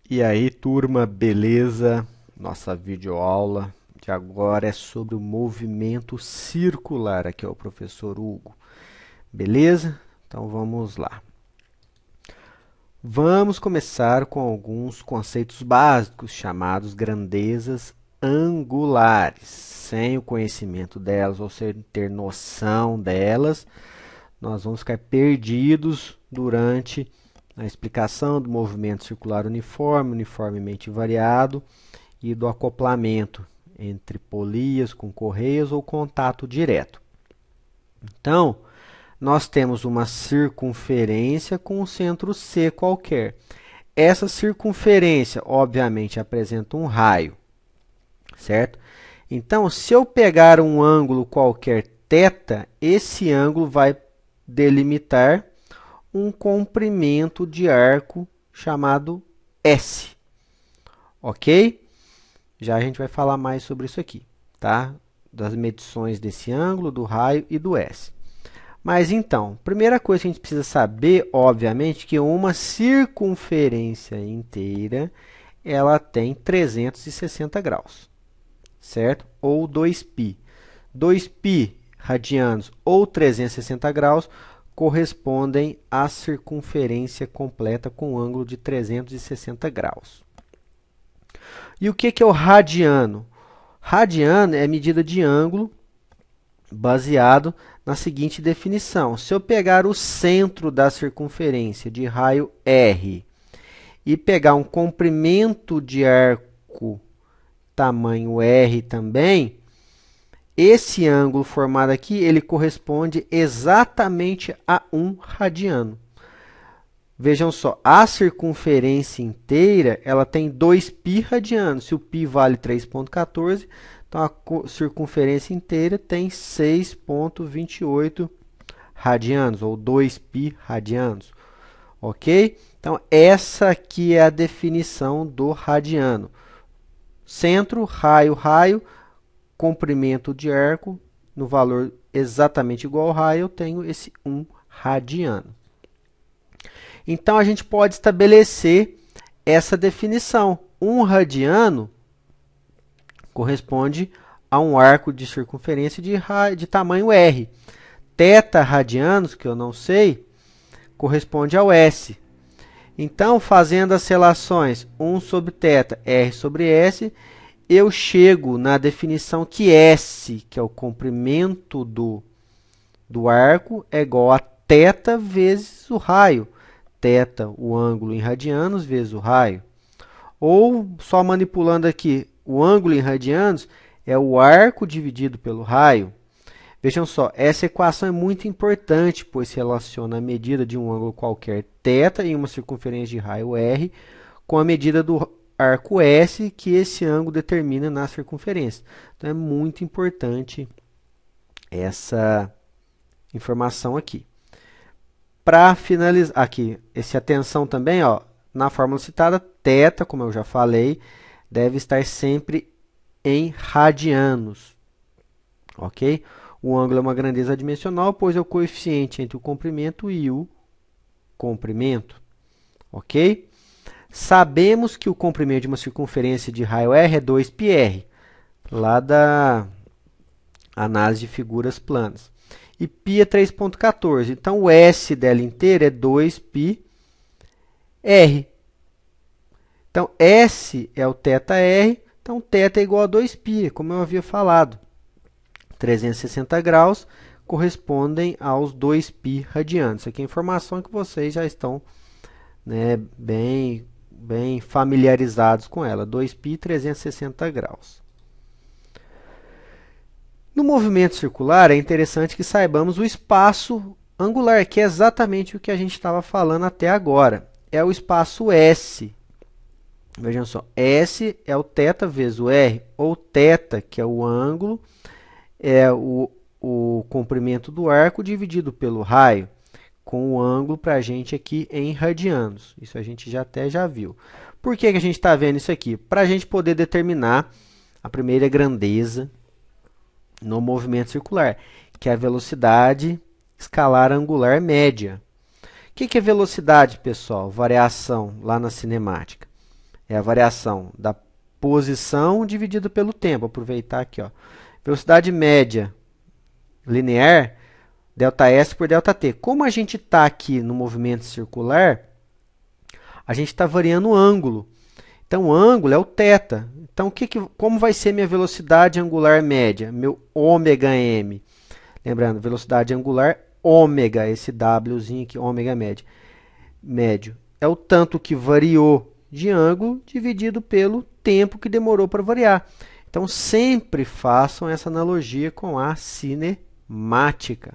E aí, turma, beleza? Nossa videoaula de agora é sobre o movimento circular. Aqui é o professor Hugo. Beleza? Então vamos lá. Vamos começar com alguns conceitos básicos chamados grandezas angulares. Sem o conhecimento delas ou sem ter noção delas, nós vamos ficar perdidos durante a explicação do movimento circular uniforme, uniformemente variado e do acoplamento entre polias com correias ou contato direto. Então, nós temos uma circunferência com um centro C qualquer. Essa circunferência, obviamente, apresenta um raio, certo? Então, se eu pegar um ângulo qualquer θ, esse ângulo vai delimitar um comprimento de arco chamado S, ok? Já a gente vai falar mais sobre isso aqui, tá? Das medições desse ângulo, do raio e do S. Mas então, primeira coisa que a gente precisa saber, obviamente, que uma circunferência inteira, ela tem 360 graus, certo? Ou 2π. 2π radianos ou 360 graus correspondem à circunferência completa com ângulo de 360 graus. E o que é o radiano? Radiano é medida de ângulo baseado na seguinte definição. Se eu pegar o centro da circunferência de raio R e pegar um comprimento de arco tamanho R também, esse ângulo formado aqui, ele corresponde exatamente a 1 radiano. Vejam só, a circunferência inteira, ela tem 2π radianos. Se o π vale 3,14, então a circunferência inteira tem 6,28 radianos, ou 2π radianos. Ok? Então, essa aqui é a definição do radiano. Centro, raio, raio, comprimento de arco, no valor exatamente igual ao raio, eu tenho esse 1 radiano. Então, a gente pode estabelecer essa definição. 1 radiano corresponde a um arco de circunferência de tamanho R. Θ radianos, que eu não sei, corresponde ao S. Então, fazendo as relações 1 sobre θ, R sobre S, eu chego na definição que S, que é o comprimento do arco, é igual a θ vezes o raio. Θ, o ângulo em radianos, vezes o raio. Ou, só manipulando aqui, o ângulo em radianos é o arco dividido pelo raio. Vejam só, essa equação é muito importante, pois relaciona a medida de um ângulo qualquer θ em uma circunferência de raio R com a medida do arco S que esse ângulo determina na circunferência. Então, é muito importante essa informação aqui. Para finalizar, aqui, atenção também, ó, na fórmula citada, θ, como eu já falei, deve estar sempre em radianos, ok? O ângulo é uma grandeza adimensional, pois é o coeficiente entre o comprimento e o comprimento, ok? Sabemos que o comprimento de uma circunferência de raio R é 2πr, lá da análise de figuras planas. E π é 3,14. Então, o S dela inteira é 2πr. Então, S é o θr. Então, θ é igual a 2π, como eu havia falado. 360 graus correspondem aos 2π radianos. Isso aqui é informação que vocês já estão, né, bem familiarizados com ela. 2π, 360 graus. No movimento circular, é interessante que saibamos o espaço angular, que é exatamente o que a gente estava falando até agora. É o espaço S. Vejam só, S é o θ vezes o R, ou θ, que é o ângulo, é o comprimento do arco dividido pelo raio, com o ângulo para a gente aqui em radianos. Isso a gente já viu. Por que a gente está vendo isso aqui? Para a gente poder determinar a primeira grandeza no movimento circular, que é a velocidade escalar angular média. O que é velocidade, pessoal? Variação lá na cinemática. É a variação da posição dividida pelo tempo. Vou aproveitar aqui, ó. Velocidade média linear, ΔS por ΔT. Como a gente está aqui no movimento circular, a gente está variando o ângulo. Então, o ângulo é o θ. Então, como vai ser minha velocidade angular média? Meu ômega-m. Lembrando, velocidade angular, ômega, esse Wzinho aqui, ômega médio. É o tanto que variou de ângulo dividido pelo tempo que demorou para variar. Então, sempre façam essa analogia com a cinemática.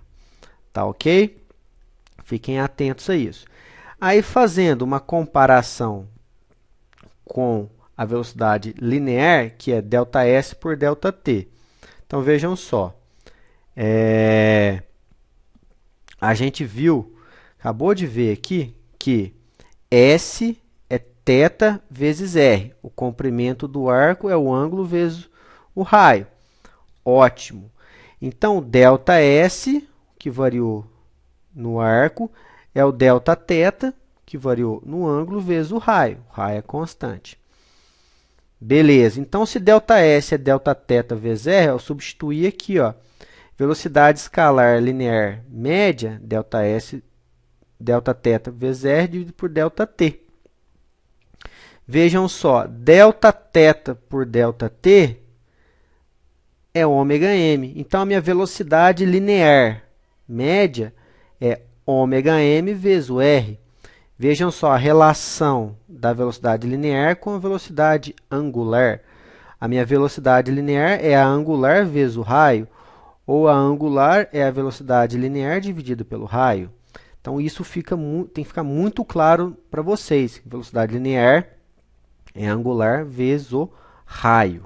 Tá ok? Fiquem atentos a isso. Aí, fazendo uma comparação com a velocidade linear, que é ΔS por ΔT. Então, vejam só. A gente viu, acabou de ver aqui, que S é θ vezes R. O comprimento do arco é o ângulo vezes o raio. Ótimo. Então, ΔS, que variou no arco, é o Δθ, que variou no ângulo, vezes o raio. O raio é constante. Beleza. Então, se ΔS é Δθ vezes R, eu substituir aqui, ó, velocidade escalar linear média, ΔS, Δθ vezes R dividido por ΔT. Vejam só, Δθ por ΔT é ômega-m. Então, a minha velocidade linear média é ômega-m vezes o R. Vejam só a relação da velocidade linear com a velocidade angular. A minha velocidade linear é a angular vezes o raio, ou a angular é a velocidade linear dividida pelo raio. Então, isso tem que ficar muito claro para vocês. Velocidade linear é angular vezes o raio.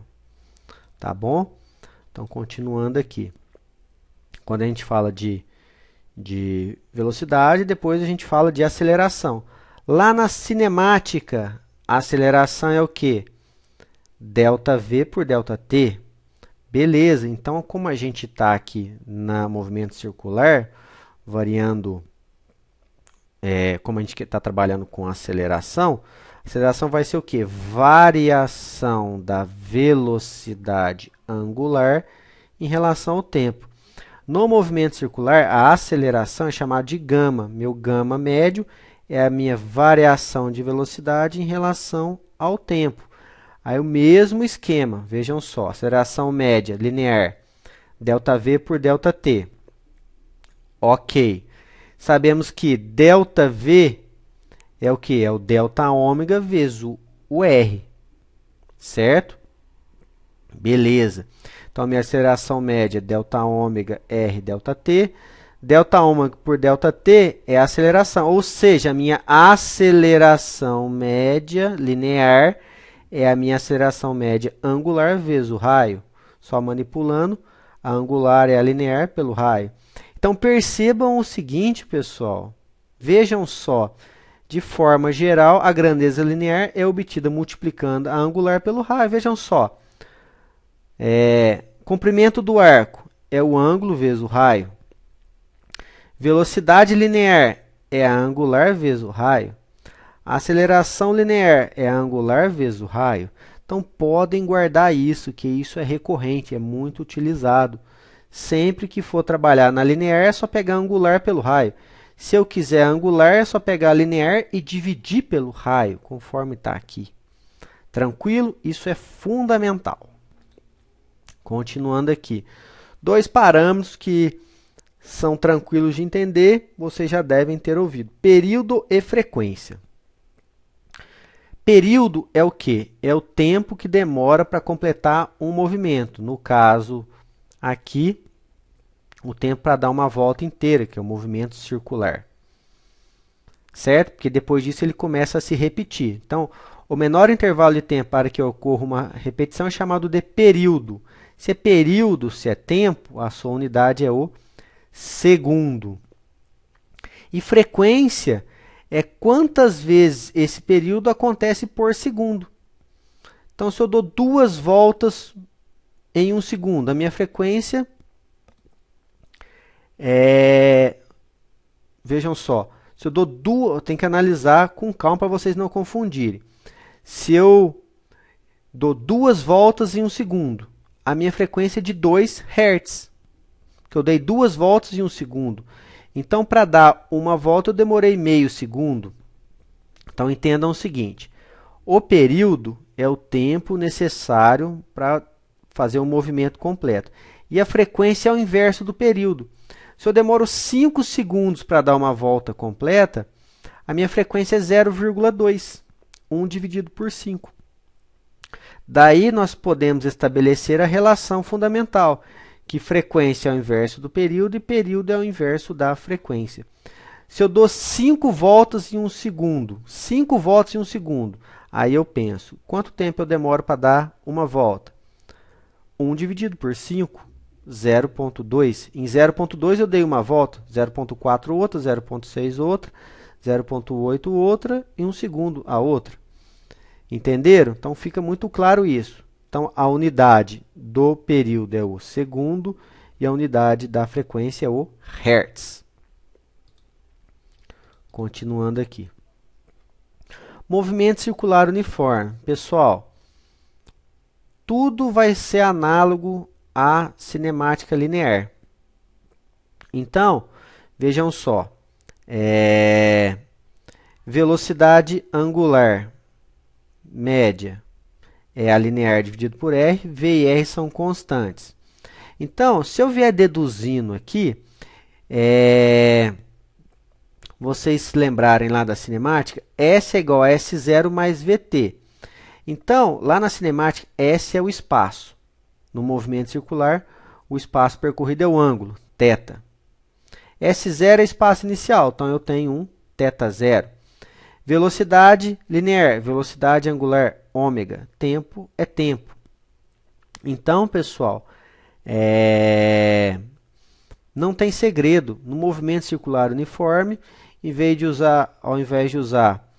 Tá bom? Então, continuando aqui. Quando a gente fala de velocidade, depois a gente fala de aceleração. Lá na cinemática, a aceleração é o quê? ΔV por ΔT. Beleza, então como a gente está aqui no movimento circular, variando, como a gente está trabalhando com aceleração, a aceleração vai ser o quê? Variação da velocidade angular em relação ao tempo. No movimento circular, a aceleração é chamada de gama. Meu gama médio é a minha variação de velocidade em relação ao tempo. Aí o mesmo esquema, vejam só, aceleração média linear, ΔV por ΔT. Ok. Sabemos que ΔV é o que? É o delta ômega vezes o R, certo? Beleza. Então, a minha aceleração média é delta ômega R ΔT. Delta ômega por ΔT é a aceleração, ou seja, a minha aceleração média linear é a minha aceleração média angular vezes o raio. Só manipulando, a angular é a linear pelo raio. Então, percebam o seguinte, pessoal. Vejam só, de forma geral, a grandeza linear é obtida multiplicando a angular pelo raio. Vejam só. Comprimento do arco é o ângulo vezes o raio. Velocidade linear é a angular vezes o raio. A aceleração linear é a angular vezes o raio. Então, podem guardar isso, que isso é recorrente, é muito utilizado. Sempre que for trabalhar na linear, é só pegar a angular pelo raio. Se eu quiser angular, é só pegar a linear e dividir pelo raio, conforme está aqui. Tranquilo? Isso é fundamental. Continuando aqui. Dois parâmetros que são tranquilos de entender, vocês já devem ter ouvido. Período e frequência. Período é o quê? É o tempo que demora para completar um movimento. No caso, aqui, o tempo para dar uma volta inteira, que é o movimento circular. Certo? Porque depois disso ele começa a se repetir. Então, o menor intervalo de tempo para que ocorra uma repetição é chamado de período. Se é período, se é tempo, a sua unidade é o segundo. E frequência é quantas vezes esse período acontece por segundo. Então, se eu dou 2 voltas em 1 segundo, a minha frequência vejam só, se eu dou 2, eu tenho que analisar com calma para vocês não confundirem. Se eu dou 2 voltas em 1 segundo, a minha frequência é de 2 Hz, que eu dei 2 voltas em 1 segundo. Então, para dar uma volta, eu demorei meio segundo. Então, entendam o seguinte, o período é o tempo necessário para fazer um movimento completo. E a frequência é o inverso do período. Se eu demoro 5 segundos para dar uma volta completa, a minha frequência é 0,2, 1 dividido por 5. Daí nós podemos estabelecer a relação fundamental, que frequência é o inverso do período e período é o inverso da frequência. Se eu dou 5 voltas em 1 segundo, 5 voltas em 1 segundo, aí eu penso, quanto tempo eu demoro para dar uma volta? 1 dividido por 5, 0,2. Em 0,2 eu dei uma volta, 0,4 outra, 0,6 outra, 0,8 outra e 1 segundo a outra. Entenderam? Então fica muito claro isso. Então a unidade do período é o segundo e a unidade da frequência é o Hertz. Continuando aqui. Movimento circular uniforme. Pessoal, tudo vai ser análogo à cinemática linear. Então, vejam só. Velocidade angular média é a linear dividido por R, V e R são constantes. Então, se eu vier deduzindo aqui, vocês se lembrarem lá da cinemática, S é igual a S0 mais VT. Então, lá na cinemática, S é o espaço. No movimento circular, o espaço percorrido é o ângulo, θ. S0 é espaço inicial, então eu tenho um θ0. Velocidade linear, velocidade angular, ômega. Tempo é tempo. Então, pessoal, não tem segredo. No movimento circular uniforme, ao invés de usar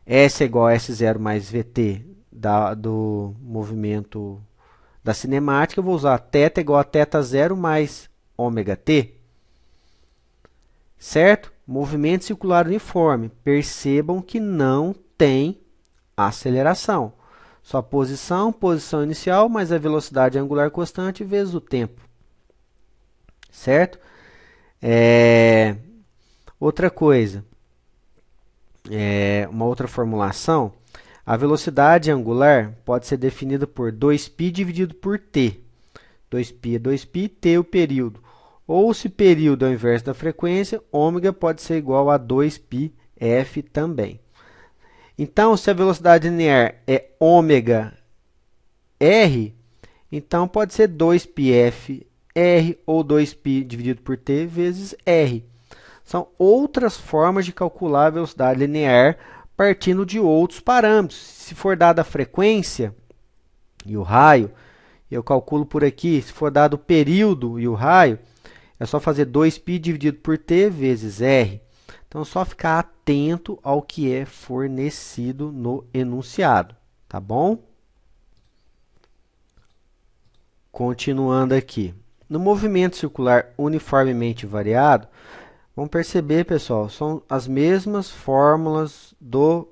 S é igual a S0 mais VT do movimento da cinemática, eu vou usar θ igual a θ0 mais ômega t. Certo? Movimento circular uniforme. Percebam que não tem aceleração. Só posição, posição inicial, mais a velocidade angular constante vezes o tempo. Certo? Outra coisa, uma outra formulação, a velocidade angular pode ser definida por 2π dividido por t. 2π é 2π, t é o período. Ou se período é o inverso da frequência, ômega pode ser igual a 2πf também. Então, se a velocidade linear é ômega r, então pode ser 2πf r ou 2π dividido por t vezes r. São outras formas de calcular a velocidade linear partindo de outros parâmetros. Se for dada a frequência e o raio, eu calculo por aqui. Se for dado o período e o raio, é só fazer 2π dividido por t vezes r. Então, é só ficar atento ao que é fornecido no enunciado, tá bom? Continuando aqui. No movimento circular uniformemente variado, vamos perceber, pessoal, são as mesmas fórmulas do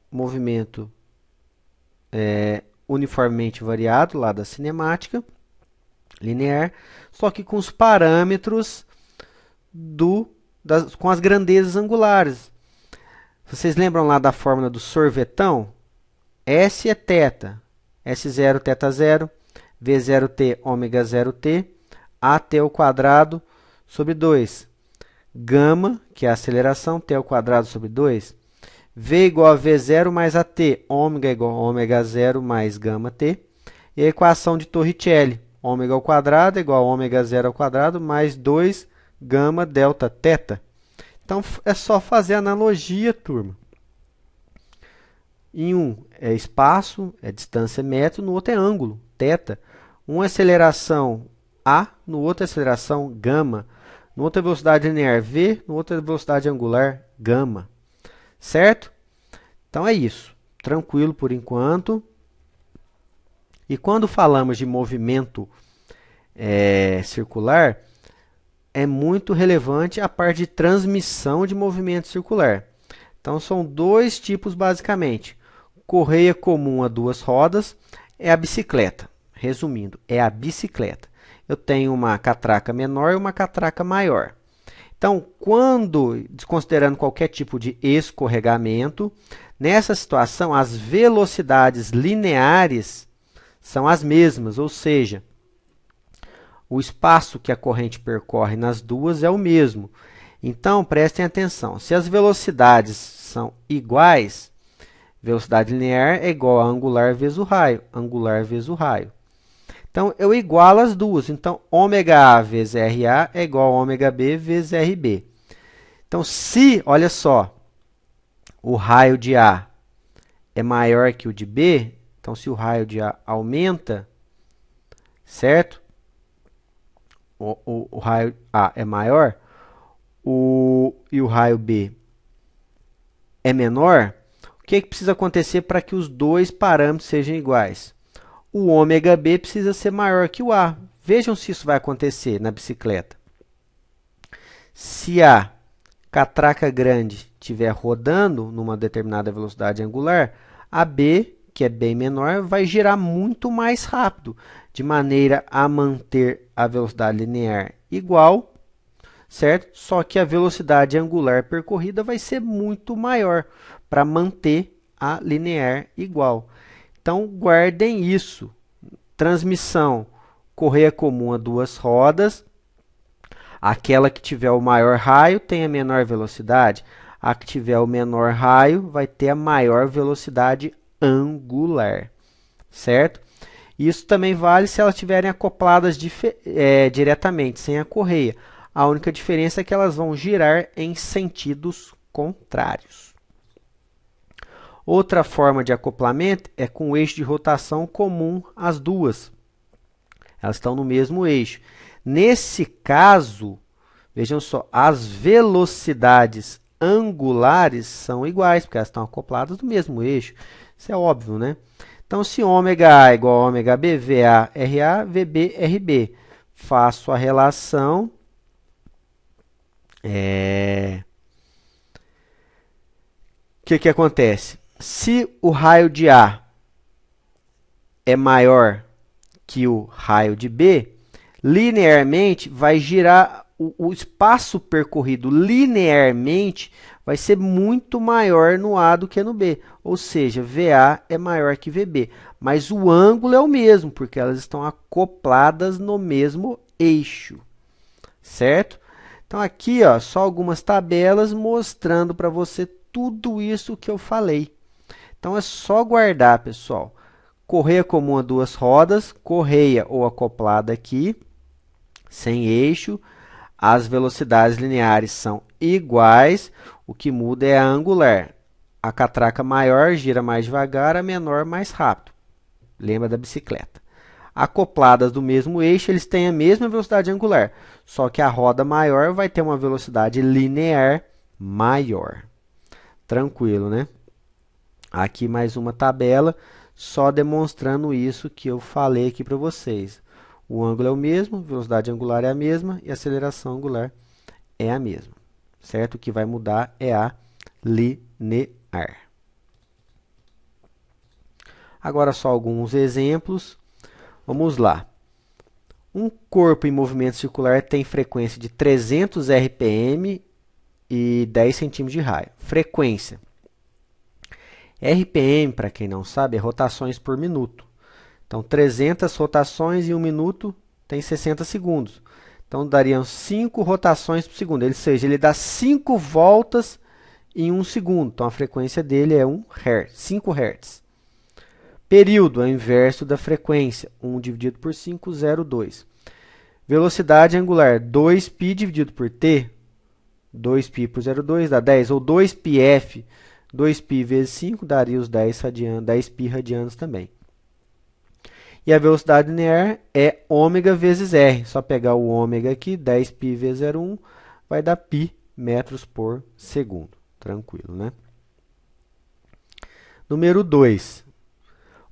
movimento uniformemente variado, lá da cinemática linear, só que com os parâmetros com as grandezas angulares. Vocês lembram lá da fórmula do sorvetão? S é θ, S0 θ0, V0t ômega 0t, AT ao quadrado sobre 2. Gama, que é a aceleração, t ao quadrado sobre 2. V igual a V0 mais AT, ômega igual a ômega 0 mais gama t. E a equação de Torricelli, ômega ao quadrado igual a ômega 0 ao quadrado mais 2 gama delta θ. Então, é só fazer analogia, turma. Em um é espaço, é distância metro, no outro é ângulo, θ. Um é aceleração A, no outro é aceleração gama. No outro é velocidade linear V, no outro é velocidade angular gama. Certo? Então, é isso. Tranquilo por enquanto. E quando falamos de movimento circular, é muito relevante a parte de transmissão de movimento circular. Então, são dois tipos basicamente. Correia comum a duas rodas é a bicicleta. Resumindo, é a bicicleta. Eu tenho uma catraca menor e uma catraca maior. Então, quando, desconsiderando qualquer tipo de escorregamento, nessa situação, as velocidades lineares são as mesmas, ou seja, o espaço que a corrente percorre nas duas é o mesmo. Então, prestem atenção, se as velocidades são iguais, velocidade linear é igual a angular vezes o raio, angular vezes o raio. Então, eu igualo as duas. Então, ômega A vezes RA é igual a ômega B vezes RB. Então, se, olha só, o raio de A é maior que o de B, então, se o raio de A aumenta, certo? O raio A é maior e o raio B é menor, o que precisa acontecer para que os dois parâmetros sejam iguais? O ômega B precisa ser maior que o A. Vejam se isso vai acontecer na bicicleta. Se a catraca grande estiver rodando numa determinada velocidade angular, a B, que é bem menor, vai girar muito mais rápido, de maneira a manter a velocidade linear igual, certo? Só que a velocidade angular percorrida vai ser muito maior para manter a linear igual. Então, guardem isso. Transmissão, correia comum a duas rodas. Aquela que tiver o maior raio tem a menor velocidade. A que tiver o menor raio vai ter a maior velocidade angular, certo? Isso também vale se elas estiverem acopladas diretamente, sem a correia. A única diferença é que elas vão girar em sentidos contrários. Outra forma de acoplamento é com o eixo de rotação comum às duas. Elas estão no mesmo eixo. Nesse caso, vejam só, as velocidades angulares são iguais, porque elas estão acopladas no mesmo eixo. Isso é óbvio, né? Então, se ômega A é igual a ômega B, VA, RA, VB, RB. Faço a relação. O que acontece? Se o raio de A é maior que o raio de B, linearmente vai girar o espaço percorrido linearmente vai ser muito maior no A do que no B. Ou seja, VA é maior que VB. Mas o ângulo é o mesmo, porque elas estão acopladas no mesmo eixo. Certo? Então, aqui, ó, só algumas tabelas mostrando para você tudo isso que eu falei. Então, é só guardar, pessoal. Correia comum a duas rodas, correia ou acoplada aqui, sem eixo. As velocidades lineares são iguais, o que muda é a angular. A catraca maior gira mais devagar, a menor mais rápido. Lembra da bicicleta. Acopladas do mesmo eixo, eles têm a mesma velocidade angular, só que a roda maior vai ter uma velocidade linear maior. Tranquilo, né? Aqui mais uma tabela, só demonstrando isso que eu falei aqui para vocês. O ângulo é o mesmo, velocidade angular é a mesma e a aceleração angular é a mesma. Certo? O que vai mudar é a linear. Agora só alguns exemplos. Vamos lá. Um corpo em movimento circular tem frequência de 300 RPM e 10 centímetros de raio. Frequência. RPM, para quem não sabe, é rotações por minuto. Então, 300 rotações em um minuto tem 60 segundos. Então, dariam 5 rotações por segundo. Ou seja, ele dá 5 voltas em um segundo. Então, a frequência dele é 5 Hz. Período é o inverso da frequência. 1 dividido por 5, 0,2. Velocidade angular, 2π dividido por t. 2π por 0,2 dá 10. Ou 2πf. 2π vezes 5 daria os 10π radianos também. E a velocidade linear é ômega vezes r. Só pegar o ômega aqui, 10π vezes 0,1, vai dar π metros por segundo. Tranquilo, né? Número 2.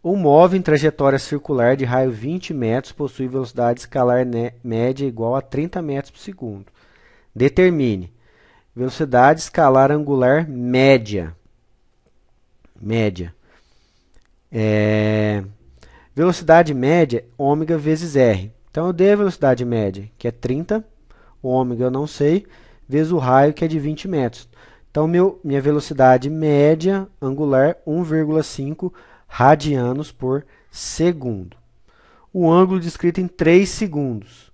Um móvel em trajetória circular de raio 20 metros possui velocidade escalar média igual a 30 metros por segundo. Determine. Velocidade escalar angular média. Média. Velocidade média, ômega vezes R. Então, eu dei a velocidade média, que é 30, o ômega eu não sei, vezes o raio, que é de 20 metros. Então, minha velocidade média angular, 1,5 radianos por segundo. O ângulo descrito em 3 segundos.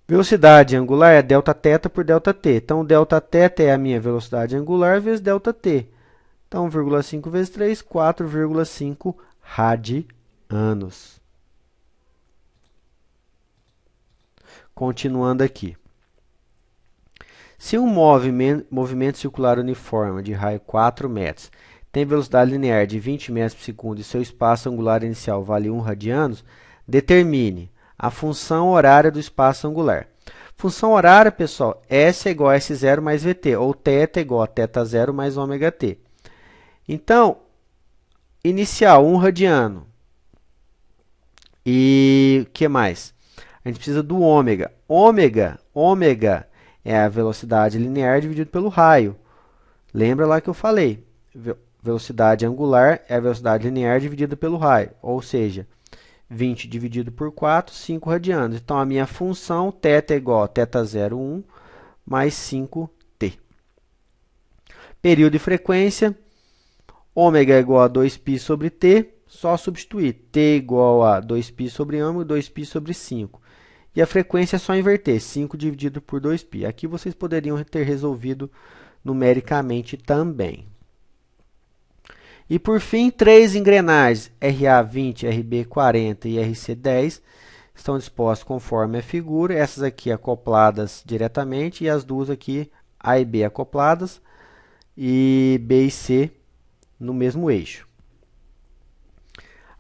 Velocidade angular é Δθ por ΔT. Então, Δθ é a minha velocidade angular vezes ΔT. Então, 1,5 vezes 3, 4,5 radianos. Continuando aqui. Se um movimento circular uniforme de raio 4 metros tem velocidade linear de 20 metros por segundo e seu espaço angular inicial vale 1 radianos, determine a função horária do espaço angular. Função horária, pessoal, S é igual a S0 mais VT, ou θ é igual a θ0 mais ômega t. Então, inicial, 1 radiano. E o que mais? A gente precisa do ômega. Ômega é a velocidade linear dividido pelo raio. Lembra lá que eu falei? Velocidade angular é a velocidade linear dividida pelo raio. Ou seja, 20 dividido por 4, 5 radianos. Então, a minha função θ é igual a θ0, 1, mais 5t. Período e frequência. Ômega é igual a 2π sobre t, só substituir. T igual a 2π sobre ômega, 2π sobre 5. E a frequência é só inverter, 5 dividido por 2π. Aqui vocês poderiam ter resolvido numericamente também. E por fim, 3 engrenagens RA20, RB40 e RC10 estão dispostas conforme a figura. Essas aqui acopladas diretamente e as duas aqui, A e B acopladas, e B e C no mesmo eixo.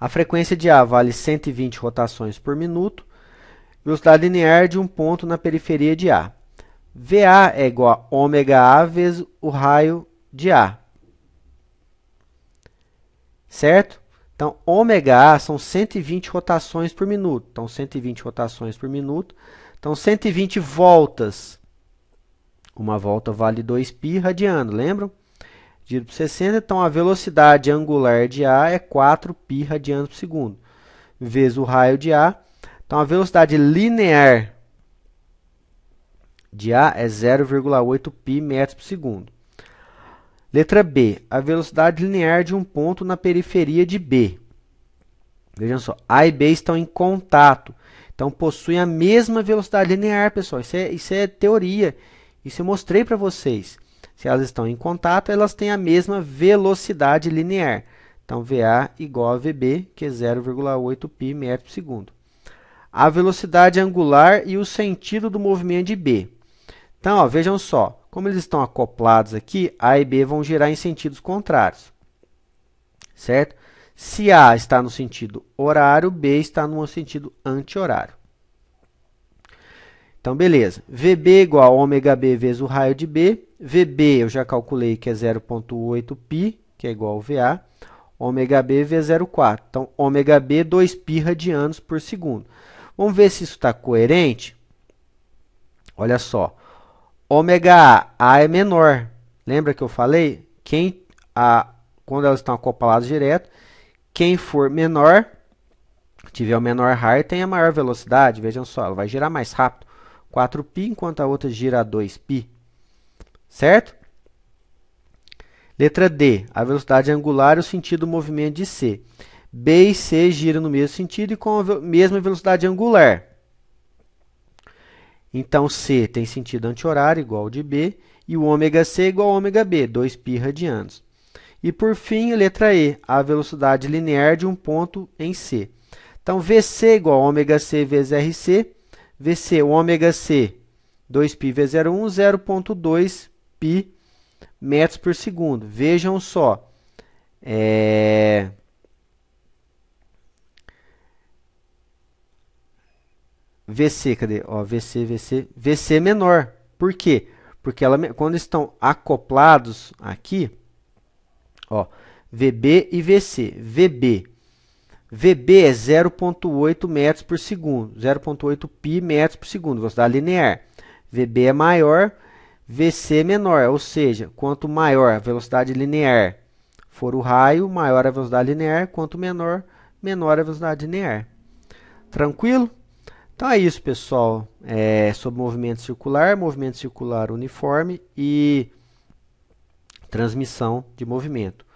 A frequência de A vale 120 rotações por minuto. Velocidade linear de um ponto na periferia de A. VA é igual a ômega A vezes o raio de A. Certo? Então, ômega A são 120 rotações por minuto. Então, 120 rotações por minuto. Então, 120 voltas. Uma volta vale 2π radiano, lembram? Dividido por 60, então a velocidade angular de A é 4π radianos por segundo, vezes o raio de A. Então, a velocidade linear de A é 0,8π metros por segundo. Letra B, a velocidade linear de um ponto na periferia de B. Vejam só, A e B estão em contato, então possuem a mesma velocidade linear, pessoal. Isso é teoria, isso eu mostrei para vocês. Se elas estão em contato, elas têm a mesma velocidade linear. Então, VA igual a VB, que é 0,8π metros por segundo. A velocidade angular e o sentido do movimento de B. Então, ó, vejam só, como eles estão acoplados aqui, A e B vão girar em sentidos contrários. Certo? Se A está no sentido horário, B está no sentido anti-horário. Então, beleza. VB igual a ômega B vezes o raio de B. VB eu já calculei que é 0,8π, que é igual ao VA. Ômega B vezes 0,4. Então, ômega B, 2π radianos por segundo. Vamos ver se isso está coerente? Olha só. Ômega A é menor. Lembra que eu falei? Quando elas estão acopladas direto, quem for menor, tiver o menor raio, tem a maior velocidade. Vejam só, ela vai girar mais rápido. 4π, enquanto a outra gira a 2π. Certo? Letra D, a velocidade angular e o sentido do movimento de C. B e C giram no mesmo sentido e com a mesma velocidade angular. Então, C tem sentido anti-horário, igual ao de B, e o ômega C igual ao ômega B, 2π radianos. E, por fim, letra E, a velocidade linear de um ponto em C. Então, VC igual a ômega C vezes RC. VC, o ômega C, 2π vezes 0,1, 0,2π metros por segundo. Vejam só. VC, cadê? Ó, VC é menor. Por quê? Porque quando estão acoplados aqui, ó, VB e VC. VB é 0,8 metros por segundo, 0,8π metros por segundo, velocidade linear. VB é maior, VC menor, ou seja, quanto maior a velocidade linear for o raio, maior a velocidade linear, quanto menor, menor a velocidade linear. Tranquilo? Então é isso, pessoal. Sobre movimento circular uniforme e transmissão de movimento,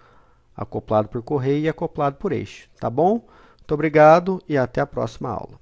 acoplado por correia e acoplado por eixo. Tá bom? Muito obrigado e até a próxima aula.